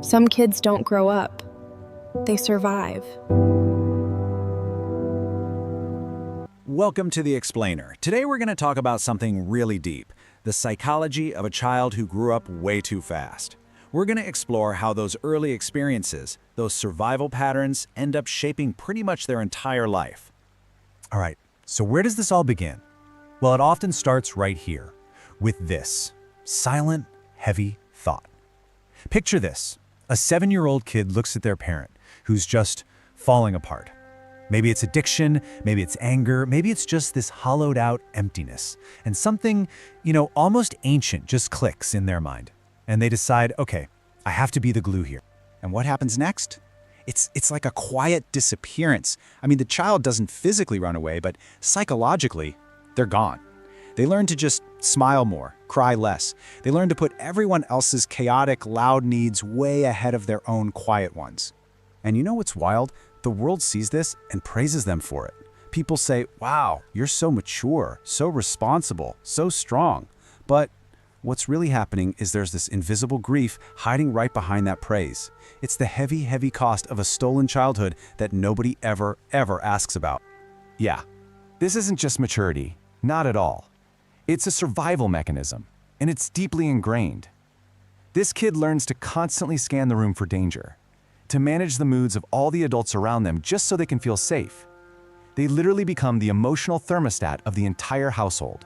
Some kids don't grow up. They survive. Welcome to The Explainer. Today we're going to talk about something really deep, the psychology of a child who grew up way too fast. We're going to explore how those early experiences, those survival patterns, end up shaping pretty much their entire life. All right, so where does this all begin? Well, it often starts right here, with this silent, heavy thought. Picture this. A 7-year-old kid looks at their parent, who's just falling apart. Maybe it's addiction, maybe it's anger, maybe it's just this hollowed out emptiness. And something, almost ancient just clicks in their mind. And they decide, okay, I have to be the glue here. And what happens next? It's like a quiet disappearance. I mean, the child doesn't physically run away, but psychologically, they're gone. They learn to just smile more, cry less. They learn to put everyone else's chaotic, loud needs way ahead of their own quiet ones. And you know what's wild? The world sees this and praises them for it. People say, wow, you're so mature, so responsible, so strong. But what's really happening is there's this invisible grief hiding right behind that praise. It's the heavy, heavy cost of a stolen childhood that nobody ever asks about. Yeah, this isn't just maturity, not at all. It's a survival mechanism, and it's deeply ingrained. This kid learns to constantly scan the room for danger, to manage the moods of all the adults around them just so they can feel safe. They literally become the emotional thermostat of the entire household.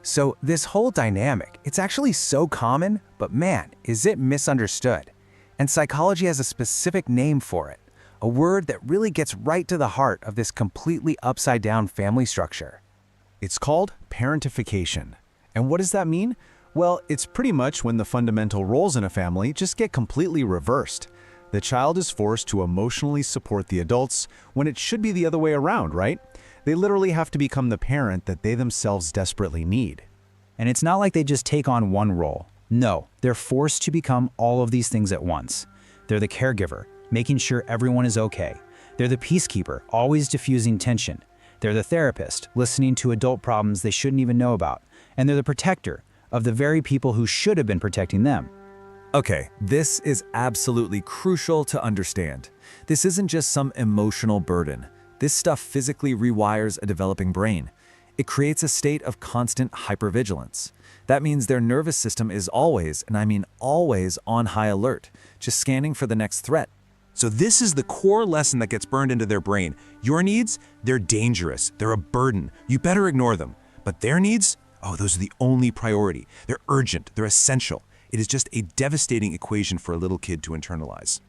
So this whole dynamic, it's actually so common, but man, is it misunderstood. And psychology has a specific name for it, a word that really gets right to the heart of this completely upside-down family structure. It's called parentification. And what does that mean? Well, it's pretty much when the fundamental roles in a family just get completely reversed. The child is forced to emotionally support the adults when it should be the other way around, right? They literally have to become the parent that they themselves desperately need. And it's not like they just take on one role. No, they're forced to become all of these things at once. They're the caregiver, making sure everyone is okay. They're the peacekeeper, always diffusing tension. They're the therapist, listening to adult problems they shouldn't even know about. And they're the protector of the very people who should have been protecting them. Okay, this is absolutely crucial to understand. This isn't just some emotional burden. This stuff physically rewires a developing brain. It creates a state of constant hypervigilance. That means their nervous system is always, and I mean always, on high alert, just scanning for the next threat. So this is the core lesson that gets burned into their brain. Your needs, they're dangerous. They're a burden. You better ignore them. But their needs, oh, those are the only priority. They're urgent. They're essential. It is just a devastating equation for a little kid to internalize.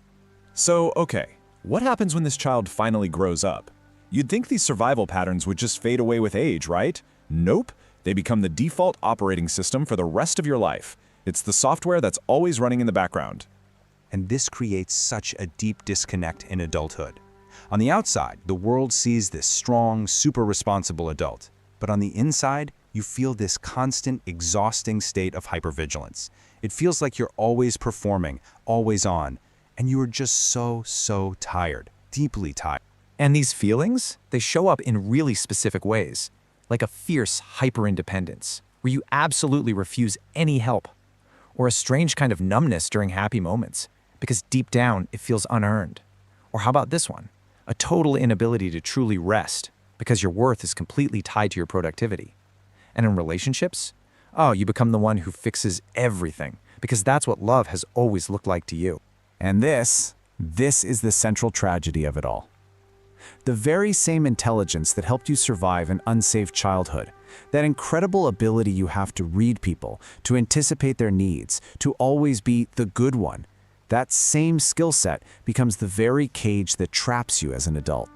So, okay, what happens when this child finally grows up? You'd think these survival patterns would just fade away with age, right? Nope. They become the default operating system for the rest of your life. It's the software that's always running in the background. And this creates such a deep disconnect in adulthood. On the outside, the world sees this strong, super responsible adult. But on the inside, you feel this constant, exhausting state of hypervigilance. It feels like you're always performing, always on, and you are just so tired, deeply tired. And these feelings, they show up in really specific ways, like a fierce hyper-independence, where you absolutely refuse any help, or a strange kind of numbness during happy moments, because deep down it feels unearned. Or how about this one? A total inability to truly rest, because your worth is completely tied to your productivity. And in relationships, oh, you become the one who fixes everything, because that's what love has always looked like to you. And this is the central tragedy of it all. The very same intelligence that helped you survive an unsafe childhood, that incredible ability you have to read people, to anticipate their needs, to always be the good one, that same skill set becomes the very cage that traps you as an adult.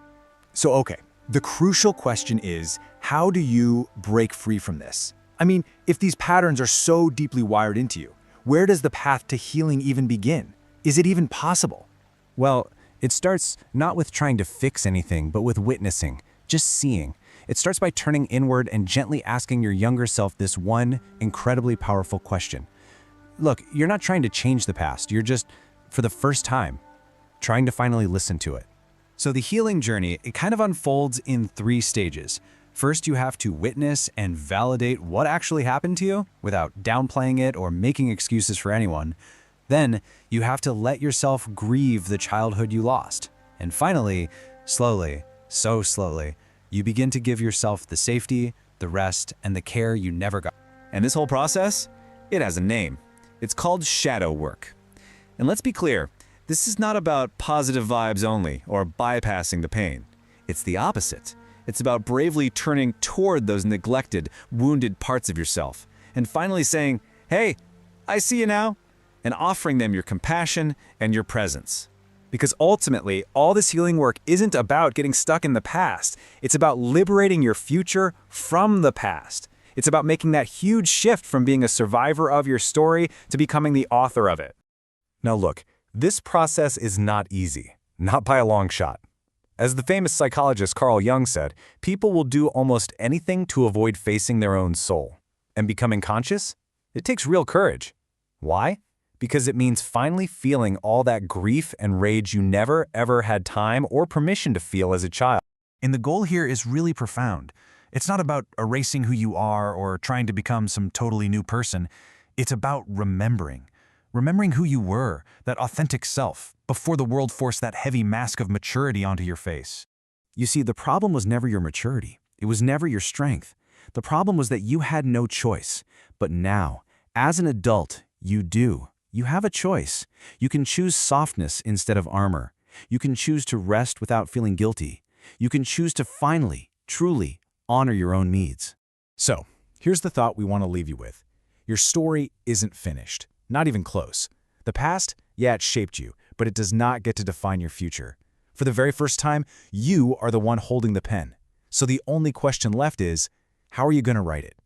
So okay, the crucial question is, how do you break free from this? I mean, if these patterns are so deeply wired into you, where does the path to healing even begin? Is it even possible? Well, it starts not with trying to fix anything, but with witnessing, just seeing. It starts by turning inward and gently asking your younger self this one incredibly powerful question. Look, you're not trying to change the past. You're just, for the first time, trying to finally listen to it. So the healing journey, it kind of unfolds in 3 stages. First, you have to witness and validate what actually happened to you without downplaying it or making excuses for anyone. Then, you have to let yourself grieve the childhood you lost. And finally, slowly, so slowly, you begin to give yourself the safety, the rest, and the care you never got. And this whole process, it has a name. It's called shadow work. And let's be clear, this is not about positive vibes only or bypassing the pain. It's the opposite. It's about bravely turning toward those neglected, wounded parts of yourself and finally saying, "Hey, I see you now," and offering them your compassion and your presence. Because ultimately, all this healing work isn't about getting stuck in the past. It's about liberating your future from the past. It's about making that huge shift from being a survivor of your story to becoming the author of it. Now look, this process is not easy, not by a long shot. As the famous psychologist Carl Jung said, people will do almost anything to avoid facing their own soul. And becoming conscious? It takes real courage. Why? Because it means finally feeling all that grief and rage you never, ever had time or permission to feel as a child. And the goal here is really profound. It's not about erasing who you are or trying to become some totally new person. It's about remembering who you were, that authentic self, before the world forced that heavy mask of maturity onto your face. You see, the problem was never your maturity. It was never your strength. The problem was that you had no choice. But now, as an adult, you do. You have a choice. You can choose softness instead of armor. You can choose to rest without feeling guilty. You can choose to finally, truly, honor your own needs. So, here's the thought we want to leave you with. Your story isn't finished. Not even close. The past, yeah, it shaped you, but it does not get to define your future. For the very first time, you are the one holding the pen. So the only question left is, how are you going to write it?